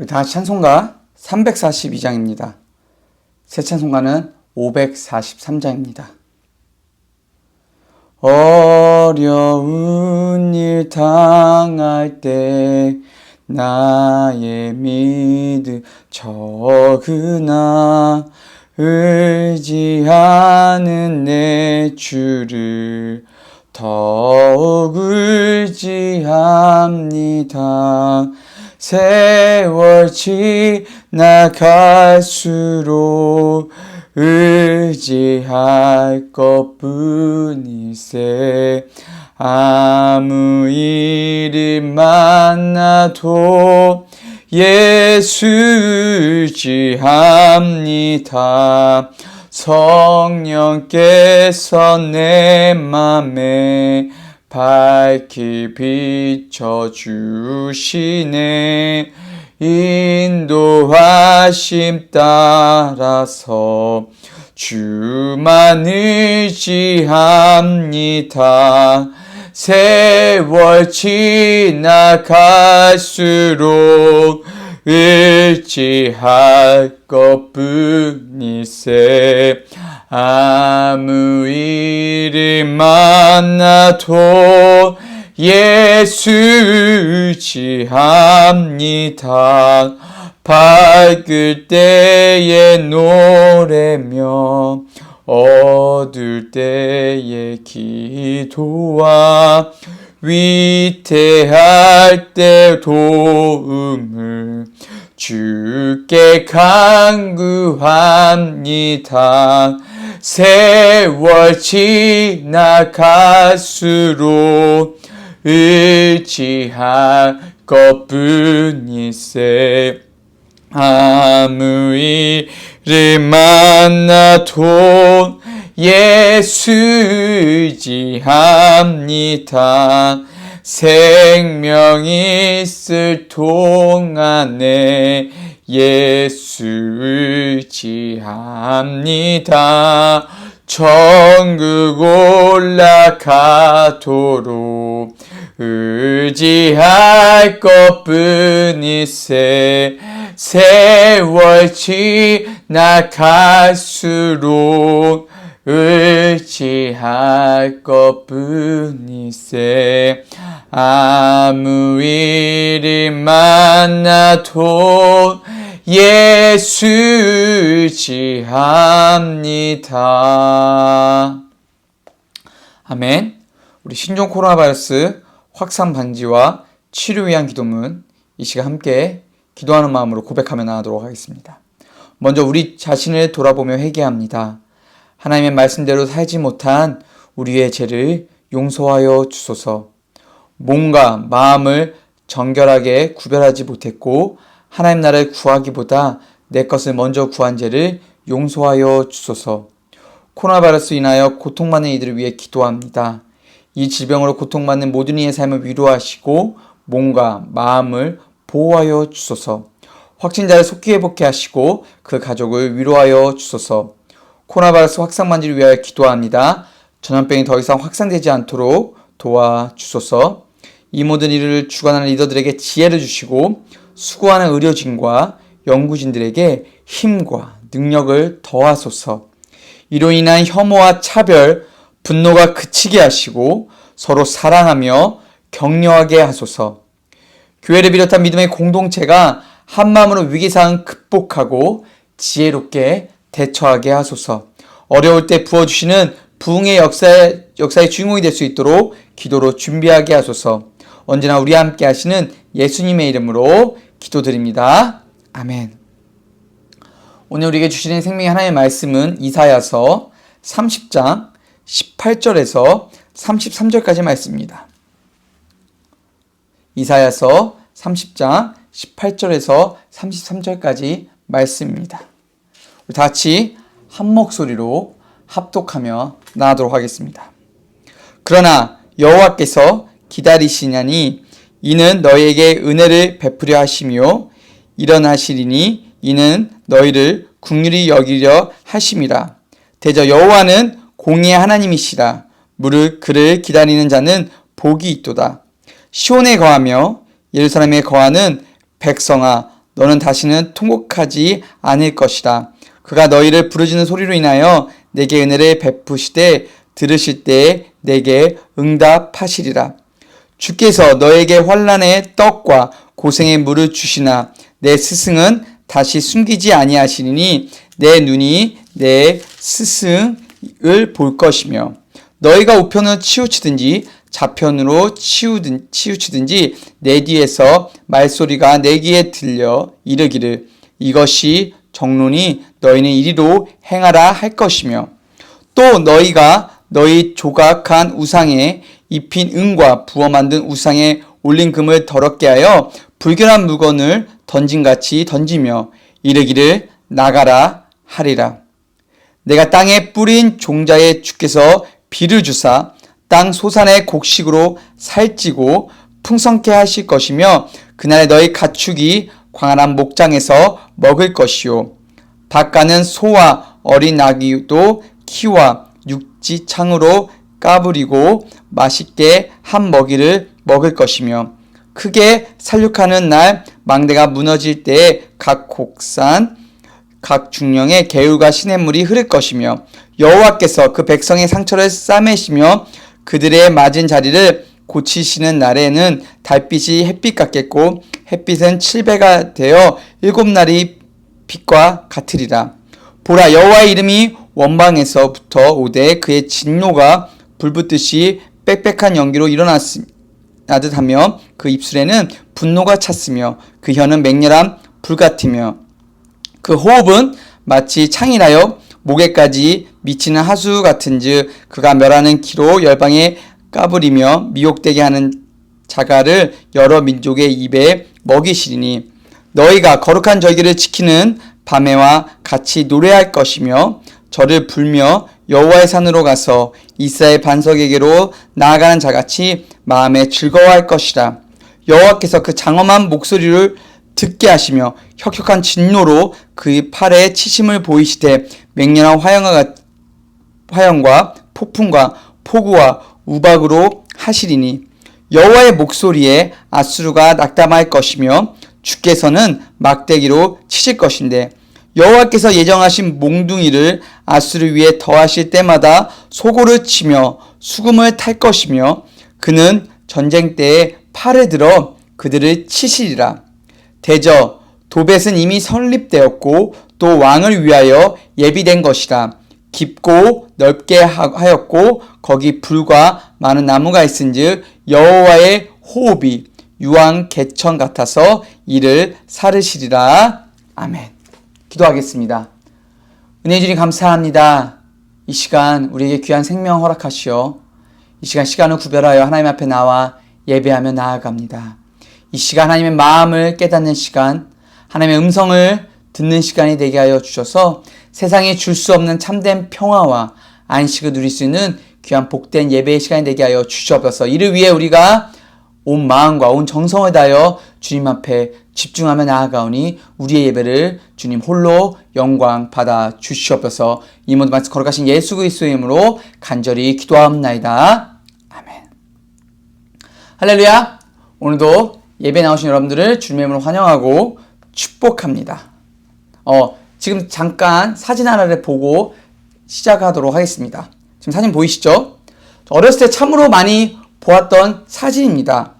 우리 다같이 찬송가 342장입니다. 새 찬송가는 543장입니다. 어려운 일 당할 때 나의 믿음 적으나 의지하는 내 주를 더욱 의지합니다. 세월 지나갈수록 의지할 것뿐일세. 아무 일이 만나도 예수 의지합니다. 성령께서 내 맘에 밝히 비춰주시네. 인도하심 따라서 주만 의지합니다. 세월 지나갈수록 의지할 것뿐일세. 아무 일이 만나도 예수 의지합니다. 밝을 때에 노래며 어두울 때에 기도와 위태할 때 도움을 주께 간구합니다. 세월 지나갈수록 의지할 것뿐일세. 아무 일을 만나도 예수 의지합니다. 생명 있을 동안에 예수 의지합니다. 천국 올라가도록 의지할 것뿐일세. 세월 지나갈수록 의지할 것뿐일세. 아무 일이 만나도 예수 의지합니다. 아멘. 우리 신종 코로나 바이러스 확산 방지와 치료 위한 기도문, 이 시간 함께 기도하는 마음으로 고백하며 나가도록 하겠습니다. 먼저 우리 자신을 돌아보며 회개합니다. 하나님의 말씀대로 살지 못한 우리의 죄를 용서하여 주소서. 몸과 마음을 정결하게 구별하지 못했고 하나님 나라를 구하기보다 내 것을 먼저 구한 죄를 용서하여 주소서. 코로나 바이러스로 인하여 고통받는 이들을 위해 기도합니다. 이 질병으로 고통받는 모든 이의 삶을 위로하시고 몸과 마음을 보호하여 주소서. 확진자를 속히 회복해 하시고 그 가족을 위로하여 주소서. 코로나 바이러스 확산 방지를 위하여 기도합니다. 전염병이 더 이상 확산되지 않도록 도와주소서. 이 모든 일을 주관하는 리더들에게 지혜를 주시고 수고하는 의료진과 연구진들에게 힘과 능력을 더하소서. 이로 인한 혐오와 차별, 분노가 그치게 하시고 서로 사랑하며 격려하게 하소서. 교회를 비롯한 믿음의 공동체가 한마음으로 위기상을 극복하고 지혜롭게 대처하게 하소서. 어려울 때 부어주시는 부흥의 역사의 주인공이 될 수 있도록 기도로 준비하게 하소서. 언제나 우리와 함께 하시는 예수님의 이름으로 기도드립니다. 아멘. 오늘 우리에게 주시는 생명의 하나님의 말씀은 이사야서 30장 18절에서 33절까지 말씀입니다. 이사야서 30장 18절에서 33절까지 말씀입니다. 우리 다 같이 한 목소리로 합독하며 나아가도록 하겠습니다. 그러나 여호와께서 기다리시냐니 이는 너희에게 은혜를 베푸려 하시며 일어나시리니 이는 너희를 긍휼히 여기려 하심이라. 대저 여호와는 공의의 하나님이시라. 무릇 그를 기다리는 자는 복이 있도다. 시온에 거하며 예루살렘에 거하는 백성아, 너는 다시는 통곡하지 않을 것이다. 그가 너희를 부르짖는 소리로 인하여 내게 은혜를 베푸시되 들으실 때에 내게 응답하시리라. 주께서 너에게 환난의 떡과 고생의 물을 주시나 내 스승은 다시 숨기지 아니하시리니 내 눈이 내 스승을 볼 것이며 너희가 우편으로 치우치든지 좌편으로 치우치든지 내 뒤에서 말소리가 내 귀에 들려 이르기를 이것이 정론이 너희는 이리로 행하라 할 것이며 또 너희가 너희 조각한 우상에 입힌 은과 부어 만든 우상에 올린 금을 더럽게 하여 불결한 물건을 던진같이 던지며 이르기를 나가라 하리라. 내가 땅에 뿌린 종자에 주께서 비를 주사 땅 소산의 곡식으로 살찌고 풍성케 하실 것이며 그날에 너희 가축이 광활한 목장에서 먹을 것이요 밭가는 소와 어린 나귀도 키와 육지창으로 까부리고 맛있게 한 먹이를 먹을 것이며 크게 살육하는 날 망대가 무너질 때에 각 곡산 각 중령의 개울과 시냇물이 흐를 것이며 여호와께서 그 백성의 상처를 싸매시며 그들의 맞은 자리를 고치시는 날에는 달빛이 햇빛 같겠고 햇빛은 7배가 되어 7날이 빛과 같으리라. 보라, 여호와의 이름이 원방에서부터 오되 그의 진노가 불붙듯이 빽빽한 연기로 일어나듯 하며 그 입술에는 분노가 찼으며 그 혀는 맹렬한 불 같으며 그 호흡은 마치 창이라여 목에까지 미치는 하수 같은즉 그가 멸하는 키로 열방에 까부리며 미혹되게 하는 자갈을 여러 민족의 입에 먹이시리니 너희가 거룩한 절기를 지키는 밤에와 같이 노래할 것이며 저를 불며 여호와의 산으로 가서 이스라엘 반석에게로 나아가는 자같이 마음에 즐거워할 것이라. 여호와께서 그 장엄한 목소리를 듣게 하시며 혁혁한 진노로 그의 팔에 치심을 보이시되 맹렬한 화영과 폭풍과 폭우와 우박으로 하시리니 여호와의 목소리에 아수르가 낙담할 것이며 주께서는 막대기로 치실 것인데 여호와께서 예정하신 몽둥이를 아수르 위에 더하실 때마다 소고를 치며 수금을 탈 것이며 그는 전쟁 때에 팔을 들어 그들을 치시리라. 대저 도벳은 이미 설립되었고 또 왕을 위하여 예비된 것이라. 깊고 넓게 하였고 거기 불과 많은 나무가 있은즉 여호와의 호흡이 유황 개천 같아서 이를 사르시리라. 아멘. 기도하겠습니다. 은혜 주님 감사합니다. 이 시간 우리에게 귀한 생명 허락하시어 이 시간을 구별하여 하나님 앞에 나와 예배하며 나아갑니다. 이 시간 하나님의 마음을 깨닫는 시간, 하나님의 음성을 듣는 시간이 되게 하여 주셔서 세상에 줄 수 없는 참된 평화와 안식을 누릴 수 있는 귀한 복된 예배의 시간이 되게 하여 주시옵소서. 이를 위해 우리가 온 마음과 온 정성을 다하여 주님 앞에 집중하며 나아가오니 우리의 예배를 주님 홀로 영광 받아 주시옵소서. 이 모든 말씀 걸어가신 예수 그리스도의 이름으로 간절히 기도하옵나이다. 아멘. 할렐루야. 오늘도 예배 나오신 여러분들을 주님의 이름으로 환영하고 축복합니다. 지금 잠깐 사진 하나를 보고 시작하도록 하겠습니다. 지금 사진 보이시죠? 어렸을 때 참으로 많이 보았던 사진입니다.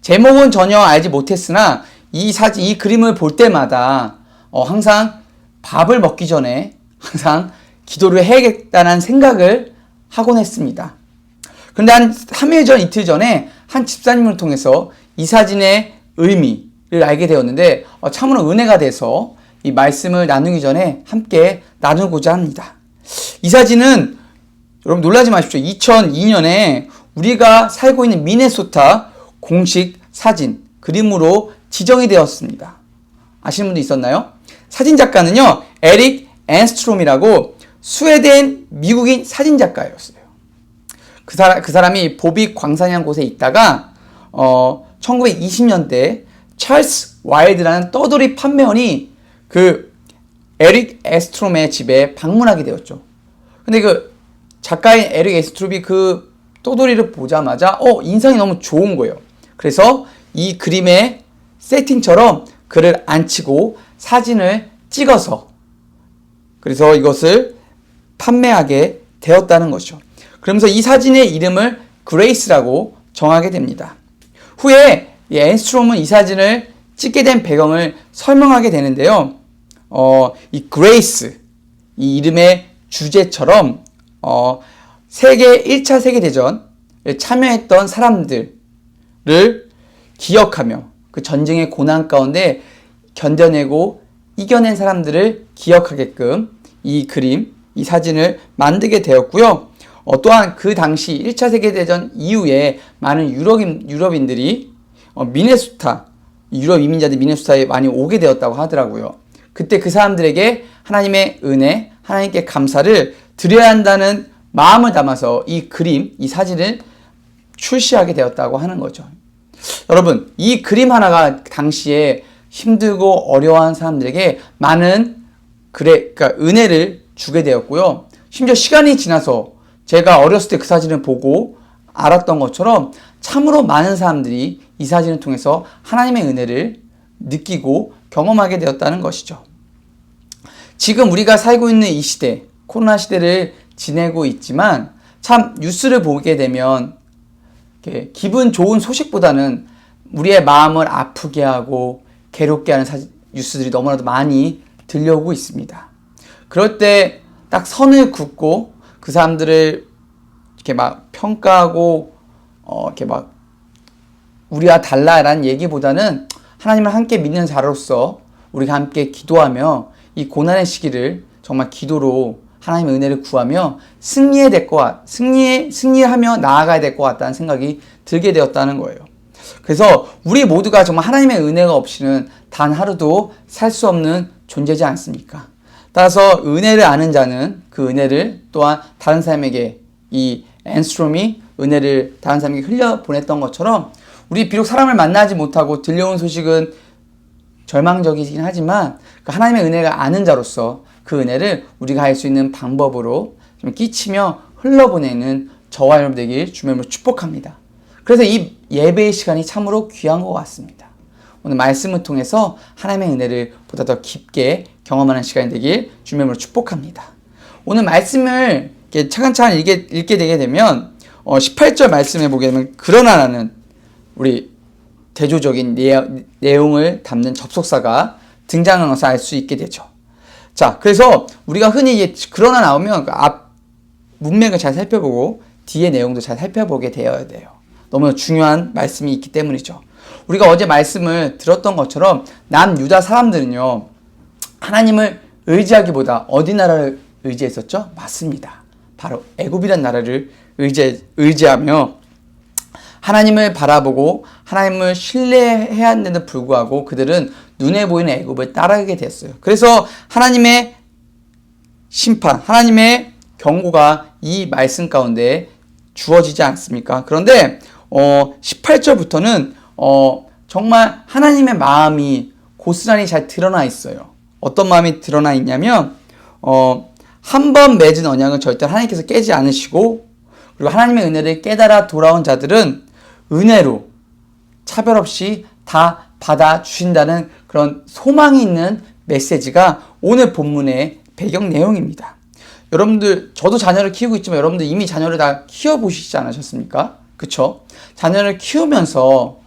제목은 전혀 알지 못했으나 이 그림을 볼 때마다 항상 밥을 먹기 전에 항상 기도를 해야겠다는 생각을 하곤 했습니다. 그런데 한 3일 전, 이틀 전에 한 집사님을 통해서 이 사진의 의미를 알게 되었는데 참으로 은혜가 돼서 이 말씀을 나누기 전에 함께 나누고자 합니다. 이 사진은 여러분 놀라지 마십시오. 2002년에 우리가 살고 있는 미네소타 공식 사진 그림으로 지정이 되었습니다. 아시는 분도 있었나요? 사진 작가는요, 에릭 앤스트롬이라고 스웨덴 미국인 사진 작가였어요. 그 사람이 보빅 광산이라는 곳에 있다가 1920년대 찰스 와일드라는 떠돌이 판매원이 그 에릭 앤스트롬의 집에 방문하게 되었죠. 근데 그 작가인 에릭 앤스트롬이 그 떠돌이를 보자마자 인상이 너무 좋은 거예요. 그래서 이 그림의 세팅처럼 그를 앉히고 사진을 찍어서 그래서 이것을 판매하게 되었다는 것이죠. 그러면서 이 사진의 이름을 그레이스라고 정하게 됩니다. 후에 이 앤스트롬은 이 사진을 찍게 된 배경을 설명하게 되는데요. 이 그레이스, 이 이름의 주제처럼 세계 1차 세계대전에 참여했던 사람들을 기억하며 그 전쟁의 고난 가운데 견뎌내고 이겨낸 사람들을 기억하게끔 이 그림, 이 사진을 만들게 되었고요. 또한 그 당시 1차 세계대전 이후에 많은 유럽인들이 미네소타, 유럽 이민자들이 미네소타에 많이 오게 되었다고 하더라고요. 그때 그 사람들에게 하나님의 은혜, 하나님께 감사를 드려야 한다는 마음을 담아서 이 그림, 이 사진을 출시하게 되었다고 하는 거죠. 여러분, 이 그림 하나가 당시에 힘들고 어려워한 사람들에게 많은 그러니까 은혜를 주게 되었고요. 심지어 시간이 지나서 제가 어렸을 때 그 사진을 보고 알았던 것처럼 참으로 많은 사람들이 이 사진을 통해서 하나님의 은혜를 느끼고 경험하게 되었다는 것이죠. 지금 우리가 살고 있는 이 시대, 코로나 시대를 지내고 있지만 참 뉴스를 보게 되면 기분 좋은 소식보다는 우리의 마음을 아프게 하고 괴롭게 하는 뉴스들이 너무나도 많이 들려오고 있습니다. 그럴 때 딱 선을 긋고 그 사람들을 이렇게 막 평가하고 이렇게 막 우리와 달라라는 얘기보다는 하나님을 함께 믿는 자로서 우리가 함께 기도하며 이 고난의 시기를 정말 기도로 하나님의 은혜를 구하며 승리하며 나아가야 될 것 같다는 생각이 들게 되었다는 거예요. 그래서 우리 모두가 정말 하나님의 은혜가 없이는 단 하루도 살 수 없는 존재지 않습니까? 따라서 은혜를 아는 자는 그 은혜를 또한 다른 사람에게 이 앤스트롬이 은혜를 다른 사람에게 흘려보냈던 것처럼 우리 비록 사람을 만나지 못하고 들려온 소식은 절망적이긴 하지만 그 하나님의 은혜가 아는 자로서 그 은혜를 우리가 할 수 있는 방법으로 좀 끼치며 흘러보내는 저와 여러분 되길 주님으로 축복합니다. 그래서 이 예배의 시간이 참으로 귀한 것 같습니다. 오늘 말씀을 통해서 하나님의 은혜를 보다 더 깊게 경험하는 시간이 되길 주님으로 축복합니다. 오늘 말씀을 이렇게 차근차근 읽게 되게 되면 18절 말씀해 보게 되면 그러나 나는 우리 대조적인 내용을 담는 접속사가 등장하는 것을 알 수 있게 되죠. 자, 그래서 우리가 흔히 그러나 나오면 앞 문맥을 잘 살펴보고 뒤의 내용도 잘 살펴보게 되어야 돼요. 너무 중요한 말씀이 있기 때문이죠. 우리가 어제 말씀을 들었던 것처럼 남유다 사람들은요, 하나님을 의지하기보다 어디 나라를 의지했었죠? 맞습니다. 바로 애굽이라는 나라를 의지하며 하나님을 바라보고 하나님을 신뢰해야 하는데도 불구하고 그들은 눈에 보이는 애굽을 따라가게 됐어요. 그래서 하나님의 심판, 하나님의 경고가 이 말씀 가운데 주어지지 않습니까? 그런데 18절부터는 정말 하나님의 마음이 고스란히 잘 드러나 있어요. 어떤 마음이 드러나 있냐면 한 번 맺은 언약은 절대 하나님께서 깨지 않으시고, 그리고 하나님의 은혜를 깨달아 돌아온 자들은 은혜로 차별 없이 다 받아주신다는 그런 소망이 있는 메시지가 오늘 본문의 배경 내용입니다. 여러분들, 저도 자녀를 키우고 있지만 여러분들 이미 자녀를 다 키워보시지 않으셨습니까? 그쵸? 자녀를 키우면서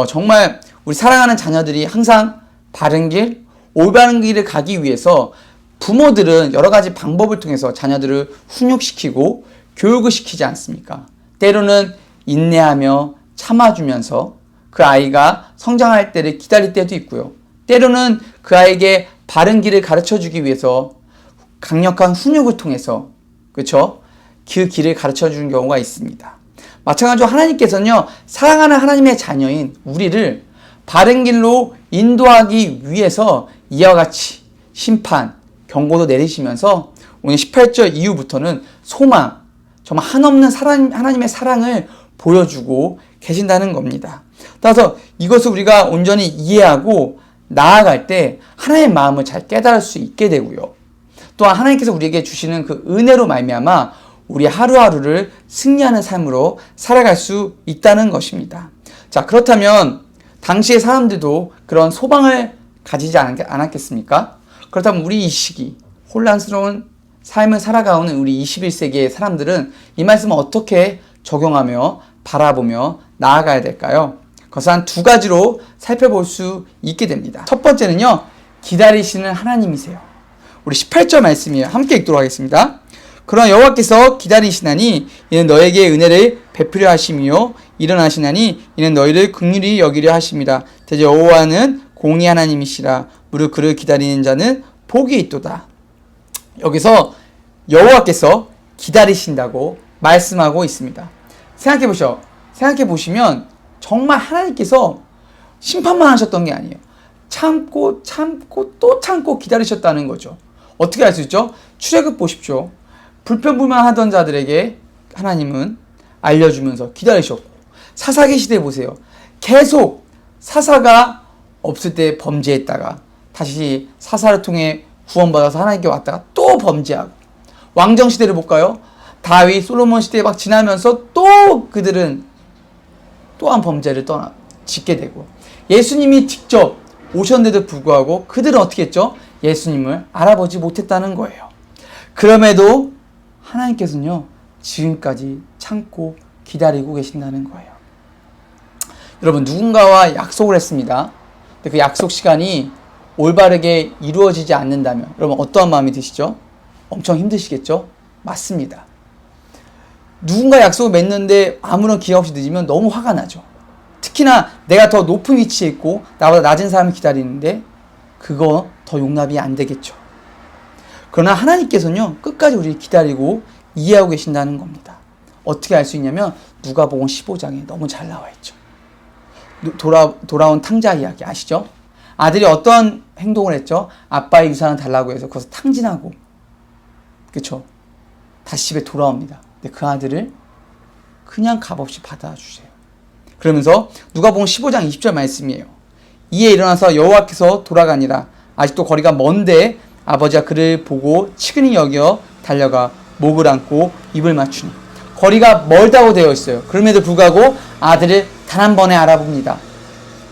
정말 우리 사랑하는 자녀들이 항상 바른 길, 올바른 길을 가기 위해서 부모들은 여러 가지 방법을 통해서 자녀들을 훈육시키고 교육을 시키지 않습니까? 때로는 인내하며 참아주면서 그 아이가 성장할 때를 기다릴 때도 있고요. 때로는 그 아이에게 바른 길을 가르쳐주기 위해서 강력한 훈육을 통해서, 그렇죠? 그 길을 가르쳐주는 경우가 있습니다. 마찬가지로 하나님께서는요, 사랑하는 하나님의 자녀인 우리를 바른 길로 인도하기 위해서 이와 같이 심판, 경고도 내리시면서 오늘 18절 이후부터는 소망, 정말 한없는 하나님의 사랑을 보여주고 계신다는 겁니다. 따라서 이것을 우리가 온전히 이해하고 나아갈 때 하나님의 마음을 잘 깨달을 수 있게 되고요. 또한 하나님께서 우리에게 주시는 그 은혜로 말미암아 우리 하루하루를 승리하는 삶으로 살아갈 수 있다는 것입니다. 자, 그렇다면 당시의 사람들도 그런 소망을 가지지 않았겠습니까? 그렇다면 우리 이 시기 혼란스러운 삶을 살아가는 우리 21세기의 사람들은 이 말씀을 어떻게 적용하며 바라보며 나아가야 될까요? 그것을 한 두 가지로 살펴볼 수 있게 됩니다. 첫 번째는요, 기다리시는 하나님이세요. 우리 18절 말씀이에요. 함께 읽도록 하겠습니다. 그러나 여호와께서 기다리시나니 이는 너에게 은혜를 베푸려 하심이요 일어나시나니 이는 너희를 긍휼히 여기려 하심이라. 대저 여호와는 공의 하나님이시라. 무릇 그를 기다리는 자는 복이 있도다. 여기서 여호와께서 기다리신다고 말씀하고 있습니다. 생각해 보시면 정말 하나님께서 심판만 하셨던 게 아니에요. 참고 또 참고 기다리셨다는 거죠. 어떻게 알 수 있죠? 출애굽 보십시오. 불평불만하던 자들에게 하나님은 알려주면서 기다리셨고, 사사기 시대 보세요. 계속 사사가 없을 때 범죄했다가 다시 사사를 통해 구원받아서 하나님께 왔다가 또 범죄하고, 왕정 시대를 볼까요? 다윗, 솔로몬 시대에 막 지나면서 또 그들은 또한 범죄를 짓게 되고, 예수님이 직접 오셨는데도 불구하고 그들은 어떻게 했죠? 예수님을 알아보지 못했다는 거예요. 그럼에도 하나님께서는요, 지금까지 참고 기다리고 계신다는 거예요. 여러분, 누군가와 약속을 했습니다. 근데 그 약속 시간이 올바르게 이루어지지 않는다면 여러분 어떠한 마음이 드시죠? 엄청 힘드시겠죠? 맞습니다. 누군가 약속을 맺는데 아무런 기약 없이 늦으면 너무 화가 나죠. 특히나 내가 더 높은 위치에 있고 나보다 낮은 사람을 기다리는데 그거 더 용납이 안 되겠죠. 그러나 하나님께서는요, 끝까지 우리를 기다리고 이해하고 계신다는 겁니다. 어떻게 알 수 있냐면 누가복음 15장에 너무 잘 나와 있죠. 돌아온 탕자 이야기 아시죠? 아들이 어떤 행동을 했죠? 아빠의 유산을 달라고 해서 그것을 탕진하고, 그쵸? 다시 집에 돌아옵니다. 근데 그 아들을 그냥 값없이 받아주세요. 그러면서 누가복음 15장 20절 말씀이에요. 이에 일어나서 여호와께서 돌아가니라. 아직도 거리가 먼데 아버지가 그를 보고 치근히 여겨 달려가 목을 안고 입을 맞추니. 거리가 멀다고 되어 있어요. 그럼에도 불구하고 아들을 단 한 번에 알아봅니다.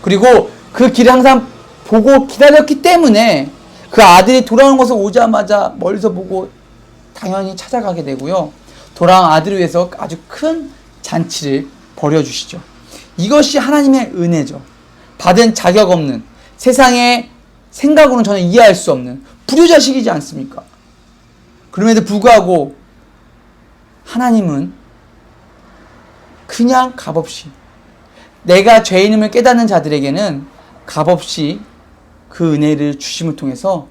그리고 그 길을 항상 보고 기다렸기 때문에 그 아들이 돌아오는 것을 오자마자 멀리서 보고 당연히 찾아가게 되고요. 돌아온 아들을 위해서 아주 큰 잔치를 벌여주시죠. 이것이 하나님의 은혜죠. 받은 자격 없는, 세상의 생각으로는 전혀 이해할 수 없는 불효자식이지 않습니까? 그럼에도 불구하고 하나님은 그냥 값없이, 내가 죄인임을 깨닫는 자들에게는 값없이 그 은혜를 주심을 통해서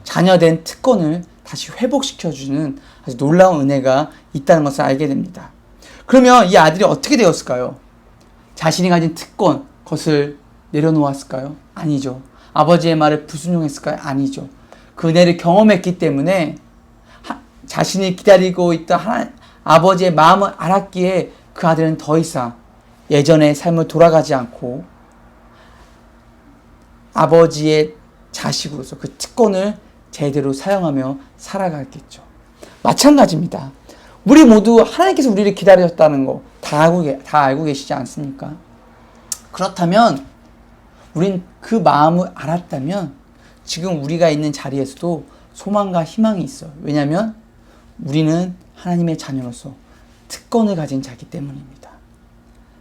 자녀된 특권을 다시 회복시켜주는 아주 놀라운 은혜가 있다는 것을 알게 됩니다. 그러면 이 아들이 어떻게 되었을까요? 자신이 가진 특권, 그것을 내려놓았을까요? 아니죠. 아버지의 말을 불순종했을까요? 아니죠. 그 은혜를 경험했기 때문에 자신이 기다리고 있던 아버지의 마음을 알았기에 그 아들은 더 이상 예전의 삶을 돌아가지 않고 아버지의 자식으로서 그 특권을 제대로 사용하며 살아가겠죠. 마찬가지입니다. 우리 모두 하나님께서 우리를 기다리셨다는 거 다 알고 계시지 않습니까? 그렇다면 우린 그 마음을 알았다면 지금 우리가 있는 자리에서도 소망과 희망이 있어요. 왜냐하면 우리는 하나님의 자녀로서 특권을 가진 자이기 때문입니다.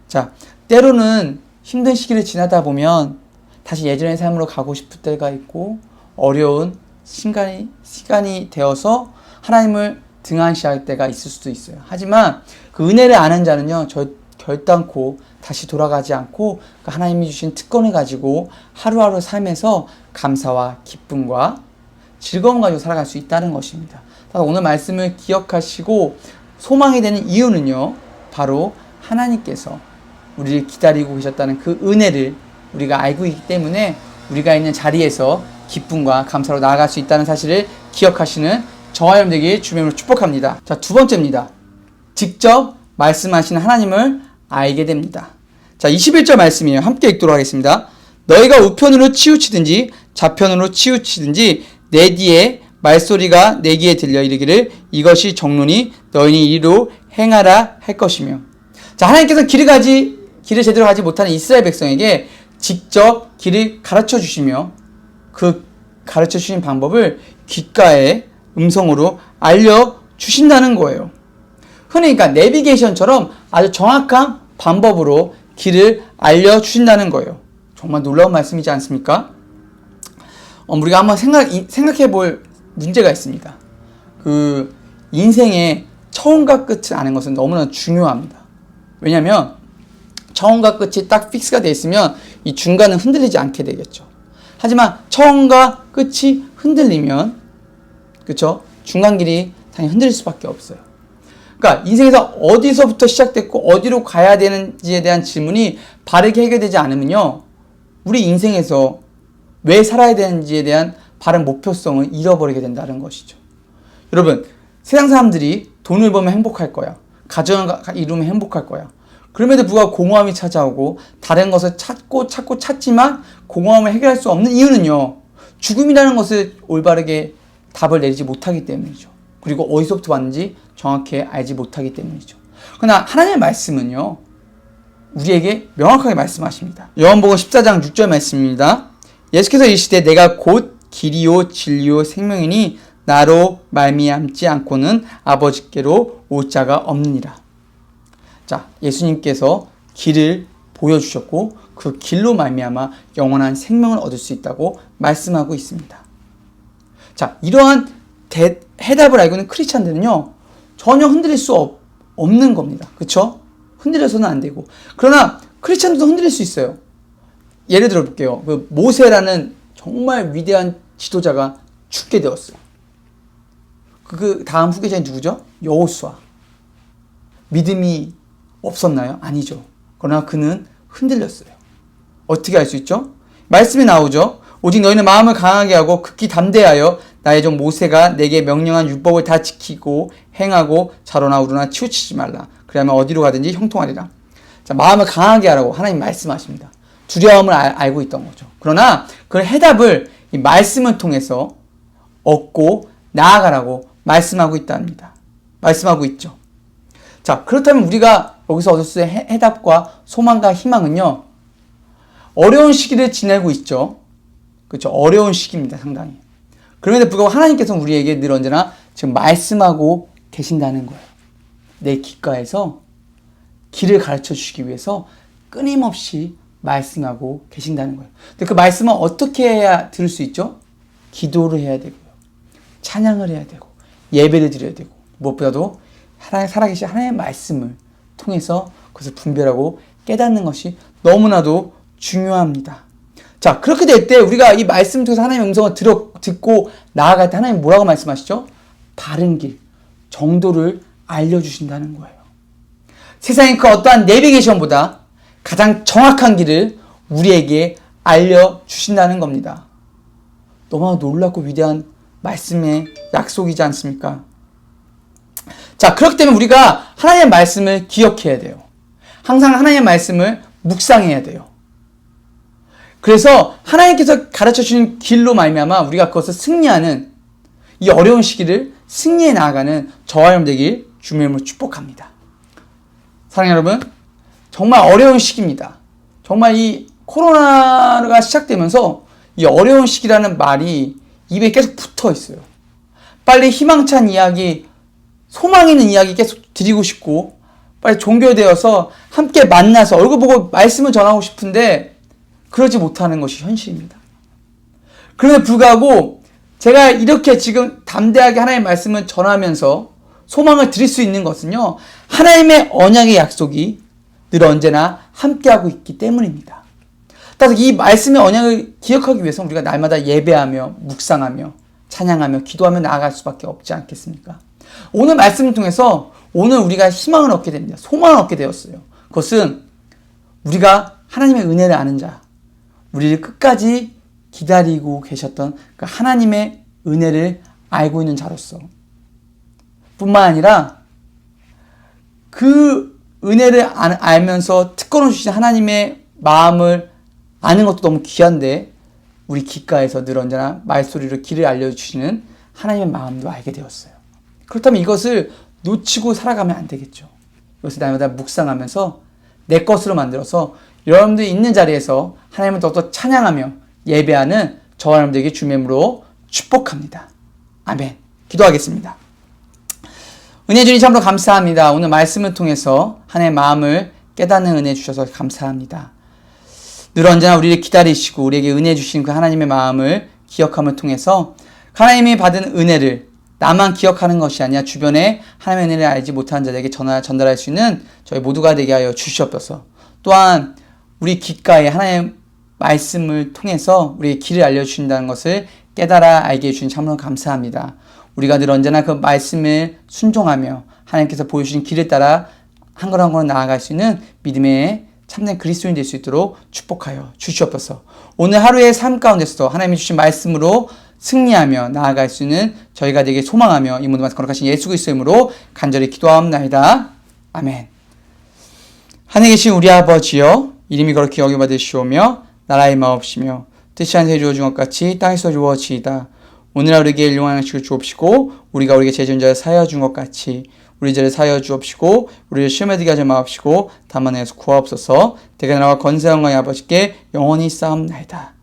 자, 때로는 힘든 시기를 지나다 보면 다시 예전의 삶으로 가고 싶을 때가 있고 어려운 시간이 되어서 하나님을 등한시할 때가 있을 수도 있어요. 하지만 그 은혜를 아는 자는요, 결단코 다시 돌아가지 않고 그 하나님이 주신 특권을 가지고 하루하루 삶에서 감사와 기쁨과 즐거움 가지고 살아갈 수 있다는 것입니다. 오늘 말씀을 기억하시고 소망이 되는 이유는요, 바로 하나님께서 우리를 기다리고 계셨다는 그 은혜를 우리가 알고 있기 때문에 우리가 있는 자리에서 기쁨과 감사로 나아갈 수 있다는 사실을 기억하시는 저와 여러분 되길 주님으로 축복합니다. 자, 두 번째입니다. 직접 말씀하시는 하나님을 알게 됩니다. 자, 21절 말씀이에요. 함께 읽도록 하겠습니다. 너희가 우편으로 치우치든지 좌편으로 치우치든지 내 뒤에 말소리가 내 귀에 들려 이르기를 이것이 정론이 너희는 이리로 행하라 할 것이며. 자, 하나님께서 길을 제대로 가지 못하는 이스라엘 백성에게 직접 길을 가르쳐 주시며 그 가르쳐 주신 방법을 귓가에 음성으로 알려주신다는 거예요. 흔히 그러니까 내비게이션처럼 아주 정확한 방법으로 길을 알려주신다는 거예요. 정말 놀라운 말씀이지 않습니까? 우리가 한번 생각해 볼 문제가 있습니다. 그 인생의 처음과 끝을 아는 것은 너무나 중요합니다. 왜냐하면 처음과 끝이 딱 픽스가 되어 있으면 이 중간은 흔들리지 않게 되겠죠. 하지만 처음과 끝이 흔들리면 그렇죠? 중간 길이 당연히 흔들릴 수밖에 없어요. 그러니까 인생에서 어디서부터 시작됐고 어디로 가야 되는지에 대한 질문이 바르게 해결되지 않으면요, 우리 인생에서 왜 살아야 되는지에 대한 바른 목표성을 잃어버리게 된다는 것이죠. 여러분, 세상 사람들이 돈을 벌면 행복할 거야. 가정을 이루면 행복할 거야. 그럼에도 불구하고 공허함이 찾아오고 다른 것을 찾지만 공허함을 해결할 수 없는 이유는요, 죽음이라는 것을 올바르게 답을 내리지 못하기 때문이죠. 그리고 어디서부터 왔는지 정확히 알지 못하기 때문이죠. 그러나 하나님의 말씀은요, 우리에게 명확하게 말씀하십니다. 요한복음 14장 6절 말씀입니다. 예수께서 이르시되 내가 곧 길이요 진리요 생명이니 나로 말미암지 않고는 아버지께로 올 자가 없느니라. 자, 예수님께서 길을 보여주셨고 그 길로 말미암아 영원한 생명을 얻을 수 있다고 말씀하고 있습니다. 자, 이러한 해답을 알고 있는 크리스찬들은요, 전혀 흔들릴 수 없는 겁니다. 그렇죠? 흔들려서는 안 되고. 그러나 크리스찬들도 흔들릴 수 있어요. 예를 들어 볼게요. 그 모세라는 정말 위대한 지도자가 죽게 되었어요. 그 다음 후계자는 누구죠? 여호수아. 믿음이 없었나요? 아니죠. 그러나 그는 흔들렸어요. 어떻게 알 수 있죠? 말씀이 나오죠. 오직 너희는 마음을 강하게 하고 극히 담대하여 나의 종 모세가 내게 명령한 율법을 다 지키고 행하고 좌로나 우로나 치우치지 말라. 그러면 어디로 가든지 형통하리라. 자, 마음을 강하게 하라고 하나님 말씀하십니다. 두려움을 알고 있던 거죠. 그러나 그 해답을 이 말씀을 통해서 얻고 나아가라고 말씀하고 있답니다. 말씀하고 있죠. 자, 그렇다면 우리가 여기서 얻을 수 있는 해답과 소망과 희망은요, 어려운 시기를 지내고 있죠. 그렇죠. 어려운 시기입니다. 상당히. 그럼에도 불구하고 하나님께서는 우리에게 늘 언제나 지금 말씀하고 계신다는 거예요. 내 귓가에서 길을 가르쳐 주시기 위해서 끊임없이 말씀하고 계신다는 거예요. 근데 그 말씀은 어떻게 해야 들을 수 있죠? 기도를 해야 되고요. 찬양을 해야 되고 예배를 드려야 되고 무엇보다도 살아계신 하나님의 말씀을 통해서 그것을 분별하고 깨닫는 것이 너무나도 중요합니다. 자, 그렇게 될 때 우리가 이 말씀을 통해서 하나님의 음성을 듣고 나아갈 때 하나님 뭐라고 말씀하시죠? 바른 길, 정도를 알려주신다는 거예요. 세상의 그 어떠한 내비게이션보다 가장 정확한 길을 우리에게 알려주신다는 겁니다. 너무나 놀랍고 위대한 말씀의 약속이지 않습니까? 자, 그렇기 때문에 우리가 하나님의 말씀을 기억해야 돼요. 항상 하나님의 말씀을 묵상해야 돼요. 그래서 하나님께서 가르쳐 주신 길로 말미암아 우리가 그것을 승리하는 이 어려운 시기를 승리해 나아가는 저와 여러분 되길 주님의 이름으로 축복합니다. 사랑하는 여러분, 정말 어려운 시기입니다. 정말 이 코로나가 시작되면서 이 어려운 시기라는 말이 입에 계속 붙어 있어요. 빨리 희망찬 이야기, 소망 있는 이야기 계속 드리고 싶고 빨리 종교되어서 함께 만나서 얼굴 보고 말씀을 전하고 싶은데 그러지 못하는 것이 현실입니다. 그럼에도 불구하고 제가 이렇게 지금 담대하게 하나님의 말씀을 전하면서 소망을 드릴 수 있는 것은요, 하나님의 언약의 약속이 늘 언제나 함께하고 있기 때문입니다. 따라서 이 말씀의 언약을 기억하기 위해서 우리가 날마다 예배하며 묵상하며 찬양하며 기도하며 나아갈 수밖에 없지 않겠습니까? 오늘 말씀을 통해서 오늘 우리가 희망을 얻게 됩니다. 소망을 얻게 되었어요. 그것은 우리가 하나님의 은혜를 아는 자, 우리를 끝까지 기다리고 계셨던 그 하나님의 은혜를 알고 있는 자로서 뿐만 아니라 그 은혜를 알면서 특권을 주신 하나님의 마음을 아는 것도 너무 귀한데 우리 귓가에서 늘 언제나 말소리로 길을 알려주시는 하나님의 마음도 알게 되었어요. 그렇다면 이것을 놓치고 살아가면 안 되겠죠. 이것을 날마다 묵상하면서 내 것으로 만들어서 여러분들이 있는 자리에서 하나님을 더욱더 찬양하며 예배하는 저와 여러분들에게 주님의 이름으로 축복합니다. 아멘. 기도하겠습니다. 은혜 주님 참으로 감사합니다. 오늘 말씀을 통해서 하나님의 마음을 깨닫는 은혜 주셔서 감사합니다. 늘 언제나 우리를 기다리시고 우리에게 은혜 주신 그 하나님의 마음을 기억함을 통해서 하나님이 받은 은혜를 나만 기억하는 것이 아니라 주변에 하나님의 은혜를 알지 못하는 자들에게 전달할 수 있는 저희 모두가 되게 하여 주시옵소서. 또한 우리 귓가에 하나님의 말씀을 통해서 우리의 길을 알려주신다는 것을 깨달아 알게 해주신 참으로 감사합니다. 우리가 늘 언제나 그 말씀을 순종하며 하나님께서 보여주신 길을 따라 한 걸음 한 걸음 나아갈 수 있는 믿음의 참된 그리스도인이 될 수 있도록 축복하여 주시옵소서. 오늘 하루의 삶 가운데서도 하나님이 주신 말씀으로 승리하며 나아갈 수 있는 저희가 되게 소망하며 이 모든 말씀 거룩하신 예수 그리스도의 이름으로 간절히 기도하옵나이다. 아멘. 하늘에 계신 우리 아버지여, 이름이 거룩히 여겨받으시오며 나라의 마옵시며 뜻이 하늘에 주어진 것 같이 땅에서 주어지이다. 오늘날 우리에게 일용할 양식을 주옵시고 우리가 우리에게 죄진 자를 사하여 준 것 같이 우리 죄를 사하여 주옵시고 우리를 시험에 들게 하지 마옵시고 다만 에서 구하옵소서. 대개 나라와 권세 영광의 아버지께 영원히 쌓옵나이다.